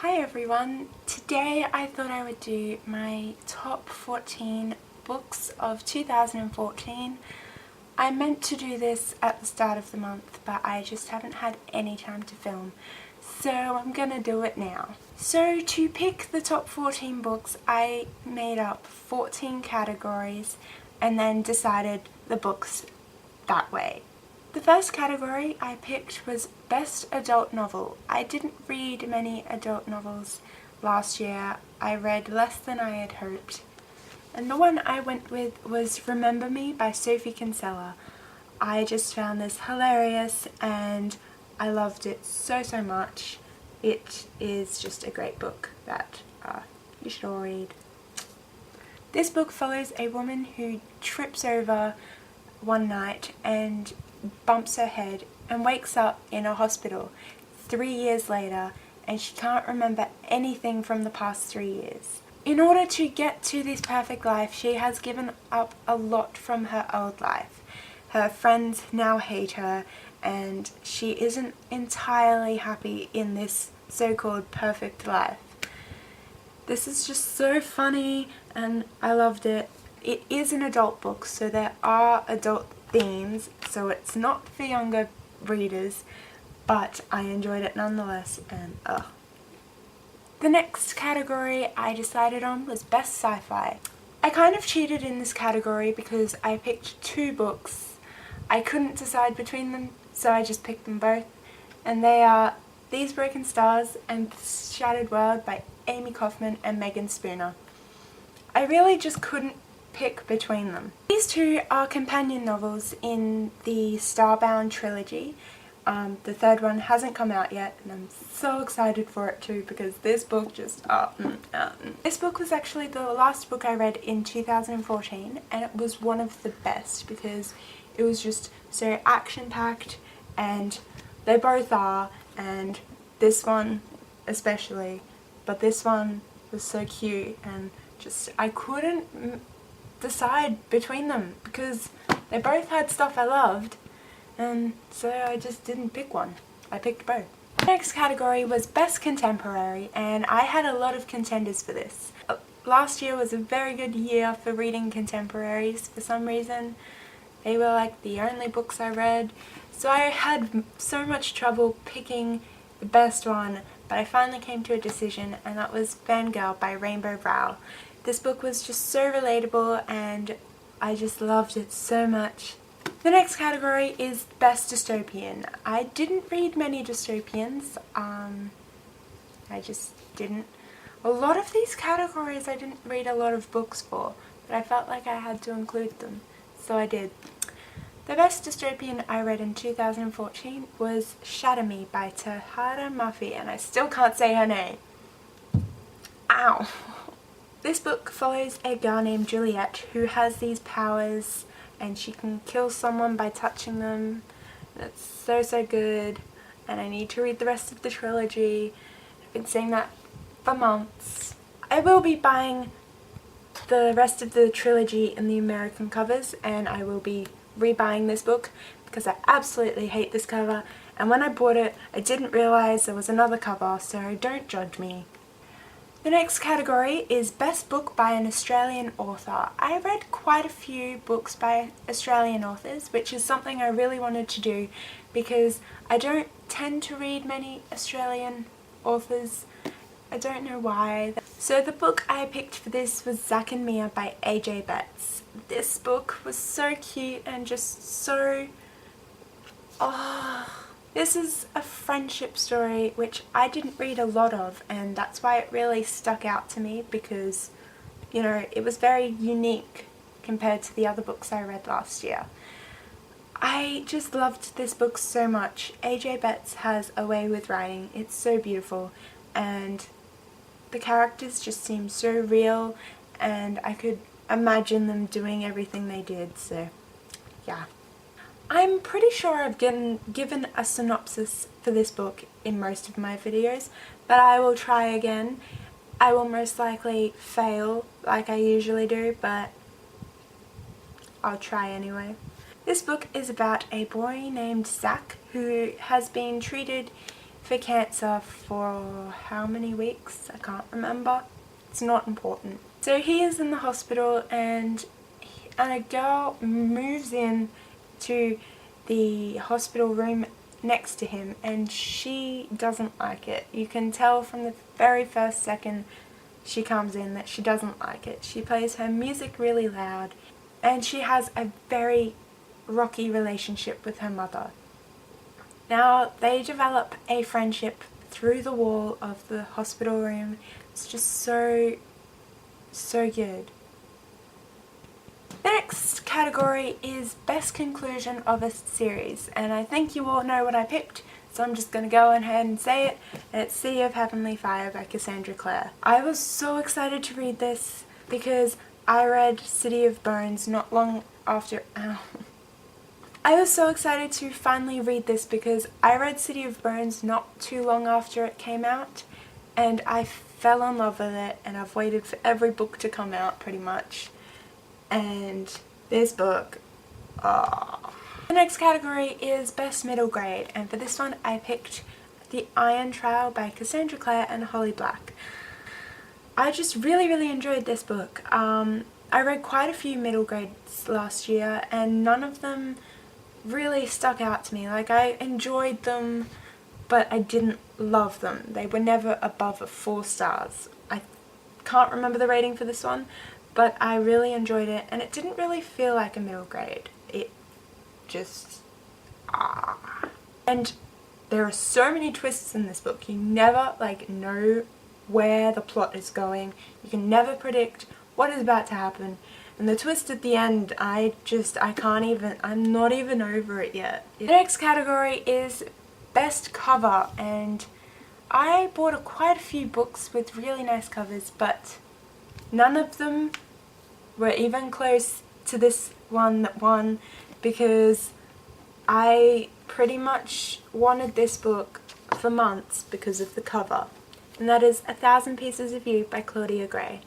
Hi everyone, today I thought I would do my top 14 books of 2014. I meant to do this at the start of the month, but I just haven't had any time to film, so I'm gonna do it now. So to pick the top 14 books, I made up 14 categories and then decided the books that way. The first category I picked was Best Adult Novel. I didn't read many adult novels last year. I read less than I had hoped. And the one I went with was Remember Me by Sophie Kinsella. I just found this hilarious and I loved it so much. It is just a great book that you should all read. This book follows a woman who trips over one night and bumps her head and wakes up in a hospital 3 years later, and she can't remember anything from the past 3 years. In order to get to this perfect life, she has given up a lot from her old life. Her friends now hate her and she isn't entirely happy in this so-called perfect life. This is just so funny and I loved it. It is an adult book, so there are adult themes, so it's not for younger readers, but I enjoyed it nonetheless, and The next category I decided on was Best Sci-Fi. I kind of cheated in this category because I picked 2 books. I couldn't decide between them, so I just picked them both, and they are These Broken Stars and Shattered World by Amy Kaufman and Megan Spooner. I really just couldn't pick between them. These 2 are companion novels in the Starbound trilogy. The third one hasn't come out yet and I'm so excited for it too because this book just This book was actually the last book I read in 2014 and it was one of the best because it was just so action-packed, and they both are, and this one especially, but this one was so cute and just I couldn't decide between them because they both had stuff I loved, and so I just didn't pick one. I picked both. The next category was Best Contemporary, and I had a lot of contenders for this. Last year was a very good year for reading contemporaries for some reason. They were like the only books I read, so I had so much trouble picking the best one, but I finally came to a decision, and that was Fangirl by Rainbow Rowell. This book was just so relatable and I just loved it so much. The next category is Best Dystopian. I didn't read many dystopians. I just didn't. A lot of these categories I didn't read a lot of books for, but I felt like I had to include them, so I did. The best dystopian I read in 2014 was Shatter Me by Tahara Murphy, and I still can't say her name. Ow! This book follows a girl named Juliet who has these powers and she can kill someone by touching them. And it's so good, and I need to read the rest of the trilogy. I've been saying that for months. I will be buying the rest of the trilogy in the American covers, and I will be rebuying this book because I absolutely hate this cover, and when I bought it I didn't realise there was another cover, so don't judge me. The next category is Best Book by an Australian Author. I read quite a few books by Australian authors, which is something I really wanted to do because I don't tend to read many Australian authors. I don't know why. So the book I picked for this was Zack and Mia by AJ Betts. This book was so cute and just so... This is a friendship story which I didn't read a lot of, and that's why it really stuck out to me because, you know, it was very unique compared to the other books I read last year. I just loved this book so much. AJ Betts has a way with writing. It's so beautiful and the characters just seem so real and I could imagine them doing everything they did, so yeah. I'm pretty sure I've given a synopsis for this book in most of my videos, but I will try again. I will most likely fail like I usually do, but I'll try anyway. This book is about a boy named Zack who has been treated for cancer for how many weeks? I can't remember. It's not important. So he is in the hospital, and a girl moves in to the hospital room next to him, and she doesn't like it. You can tell from the very first second she comes in that she doesn't like it. She plays her music really loud, and she has a very rocky relationship with her mother. Now they develop a friendship through the wall of the hospital room. It's just so good. The next category is Best Conclusion of a Series, and I think you all know what I picked, so I'm just going to go ahead and say it, and it's City of Heavenly Fire by Cassandra Clare. I was so excited to read this because I read City of Bones not long after... I was so excited to finally read this because I read City of Bones not too long after it came out, and I fell in love with it, and I've waited for every book to come out pretty much. And this book, oh. The next category is Best Middle Grade, and for this one I picked The Iron Trial by Cassandra Clare and Holly Black. I just really enjoyed this book. I read quite a few middle grades last year, and none of them really stuck out to me. Like, I enjoyed them, but I didn't love them. They were never above 4 stars. I can't remember the rating for this one, but I really enjoyed it, and it didn't really feel like a middle grade. It just... And there are so many twists in this book. You never, know where the plot is going. You can never predict what is about to happen. And the twist at the end, I'm not even over it yet. The next category is Best Cover, and I bought quite a few books with really nice covers, but none of them were even close to this one that won, because I pretty much wanted this book for months because of the cover, and that is 1,000 Pieces of You by Claudia Gray.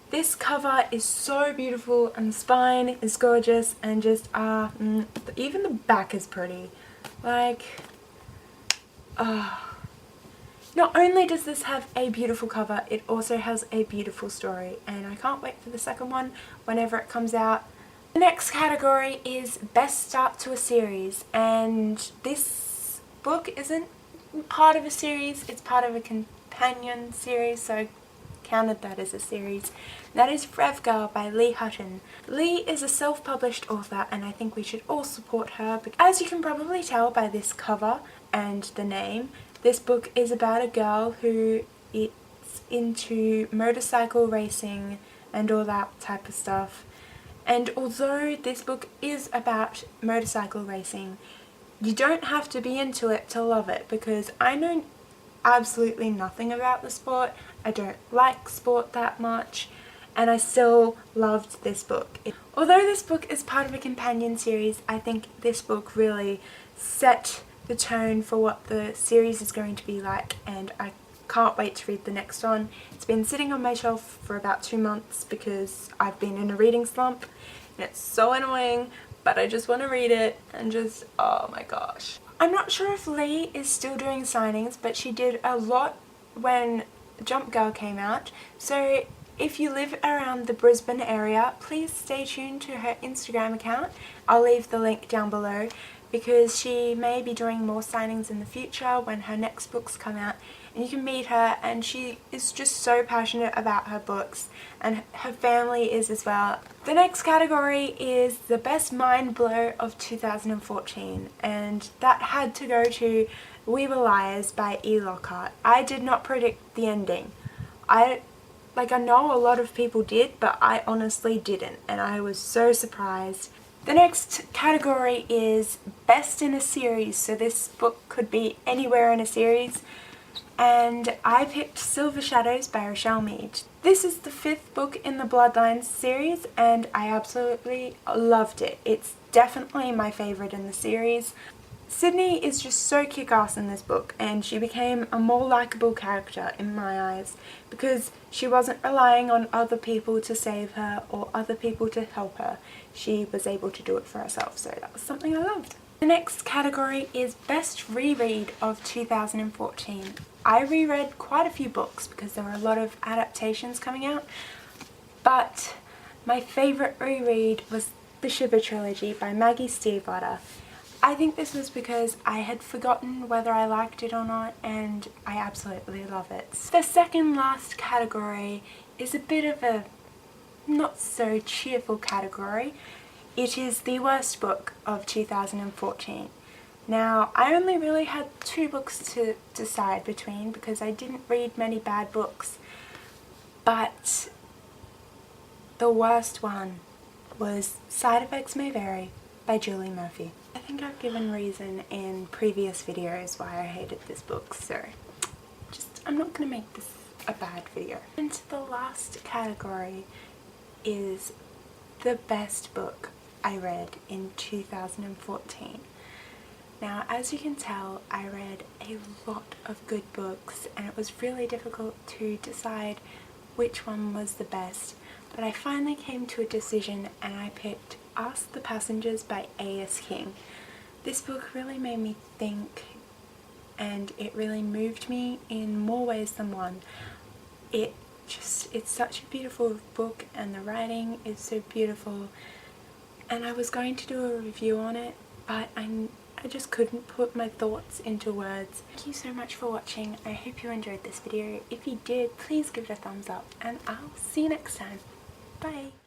This cover is so beautiful, and the spine is gorgeous, and just, even the back is pretty. Not only does this have a beautiful cover, it also has a beautiful story, and I can't wait for the second one whenever it comes out. The next category is Best Start to a Series, and this book isn't part of a series, it's part of a companion series, so I counted that as a series. That is Rev Girl by Lee Hutton. Lee is a self-published author, and I think we should all support her. As you can probably tell by this cover and the name, this book is about a girl who is into motorcycle racing and all that type of stuff. And although this book is about motorcycle racing, you don't have to be into it to love it, because I know absolutely nothing about the sport. I don't like sport that much, and I still loved this book. Although this book is part of a companion series, I think this book really set the tone for what the series is going to be like, and I can't wait to read the next one. It's been sitting on my shelf for about 2 months because I've been in a reading slump, and it's so annoying, but I just want to read it, and just, oh my gosh. I'm not sure if Lee is still doing signings, but she did a lot when Jump Girl came out, so if you live around the Brisbane area, please stay tuned to her Instagram account. I'll leave the link down below, because she may be doing more signings in the future when her next books come out, and you can meet her, and she is just so passionate about her books, and her family is as well. The next category is the Best Mind Blow of 2014, and that had to go to We Were Liars by E. Lockhart. I did not predict the ending. I know a lot of people did, but I honestly didn't, and I was so surprised. The next category is Best in a Series, so this book could be anywhere in a series, and I picked Silver Shadows by Rochelle Mead. This is the 5th book in the Bloodlines series, and I absolutely loved it. It's definitely my favourite in the series. Sydney is just so kick-ass in this book, and she became a more likeable character in my eyes because she wasn't relying on other people to save her or other people to help her. She was able to do it for herself, so that was something I loved. The next category is Best Reread of 2014. I reread quite a few books because there were a lot of adaptations coming out, but my favourite reread was the Shiver trilogy by Maggie Stiefvater. I think this was because I had forgotten whether I liked it or not, and I absolutely love it. The second last category is a bit of a not so cheerful category. It is the worst book of 2014. Now, I only really had 2 books to decide between because I didn't read many bad books, but the worst one was Side Effects May Vary by Julie Murphy. I think I've given reason in previous videos why I hated this book, so I'm not going to make this a bad video. And the last category is the best book I read in 2014. Now, as you can tell, I read a lot of good books and it was really difficult to decide which one was the best, but I finally came to a decision and I picked Ask the Passengers by A.S. King. This book really made me think and it really moved me in more ways than one. It's such a beautiful book and the writing is so beautiful, and I was going to do a review on it, but I just couldn't put my thoughts into words. Thank you so much for watching. I hope you enjoyed this video. If you did, please give it a thumbs up and I'll see you next time. Bye!